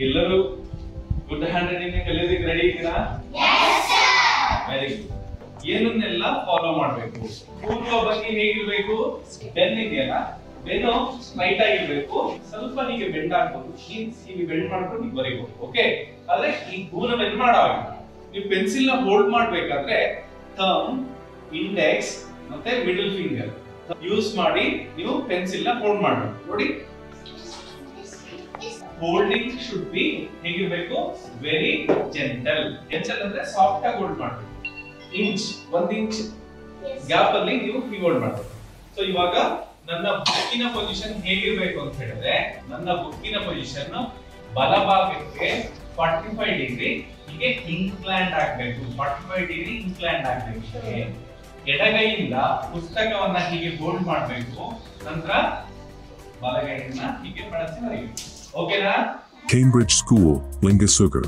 ಎಲ್ಲರೂ good handwriting ಕಲಿಯೋದಕ್ಕೆ ready ಇದ್ದೀರಾ? Very good. ಏನನ್ನೆಲ್ಲ ಫಾಲೋ ಮಾಡಬೇಕು? ಪೂರ್ವ ಭಂಗಿ ಹೇಗಿರ್ಬೇಕು? ಬೆನ್ ಇದೆಯಲ್ಲ, ಬೆನ್ನು ಸ್ಟ್ರೈಟ್ ಆಗಿರ್ಬೇಕು. ಸ್ವಲ್ಪ ಹೀಗೆ ಬೆಂಡ್ ಆಗ್ಬೋದು, ಹೀಗೆ ಬೆಂಡ್ ಮಾಡ್ಕೊಂಡು ನೀವು ಬರೀಬಹುದು. ಓಕೆ, ಆದ್ರೆ ಈ ಗೂನ ಬೆಂಡ್ ಮಾಡೋವಾಗ ನೀವು ಪೆನ್ಸಿಲ್ ನ ಹೋಲ್ಡ್ ಮಾಡ್ಬೇಕಾದ್ರೆ ಥಂಬ್, ಇಂಡೆಕ್ಸ್ ಮತ್ತೆ ಮಿಡಲ್ ಫಿಂಗರ್ ಯೂಸ್ ಮಾಡಿ ನೀವು ಪೆನ್ಸಿಲ್ ನ ಹೋಲ್ಡ್ ಮಾಡಬೇಕು. ನೋಡಿ, ಹೋಲ್ಡಿಂಗ್ ಶುಡ್ ಬಿ ಹೇಗಿರ್ಬೇಕು? Very gentle. ಜೆಂಟಲ್ ಅಂದ್ರೆ ಸಾಫ್ಟ್ ಆಗಿ ಹೋಲ್ಡ್ ಮಾಡಬೇಕು. ಇಂಚ್, 1 ಇಂಚ್ ಗ್ಯಾಪ್ ಅಲ್ಲಿ ನೀವು ಹೀಗೆ ಹೋಲ್ಡ್ ಮಾಡಬೇಕು. ಸೊ ಇವಾಗ ನನ್ನ ಬುಕ್ಕಿನ ಪೊಸಿಷನ್ ಹೇಗಿರ್ಬೇಕು ಅಂತ ಹೇಳಿದ್ರೆ, ನನ್ನ ಬುಕ್ಕಿನ ಪೊಸಿಷನ್ ಬಲಭಾಗಕ್ಕೆ 45 ಡಿಗ್ರಿ ಹೀಗೆ ಇನ್ಕ್ಲೈನ್ಡ್ ಆಗಬೇಕು. 45 ಡಿಗ್ರಿ ಇನ್ಕ್ಲೈನ್ಡ್ ಆಗಬೇಕು. ಎಡಗೈಯಿಂದ ಪುಸ್ತಕವನ್ನ ಹೀಗೆ ಹೋಲ್ಡ್ ಮಾಡಬೇಕು. ನಂತರ ಬಲಗೈಯನ್ನ ಹೀಗೆ ಬಳಸಿ ಬರೆಯಬೇಕು. ಓಕೆನಾ? Cambridge School, Lingasugur.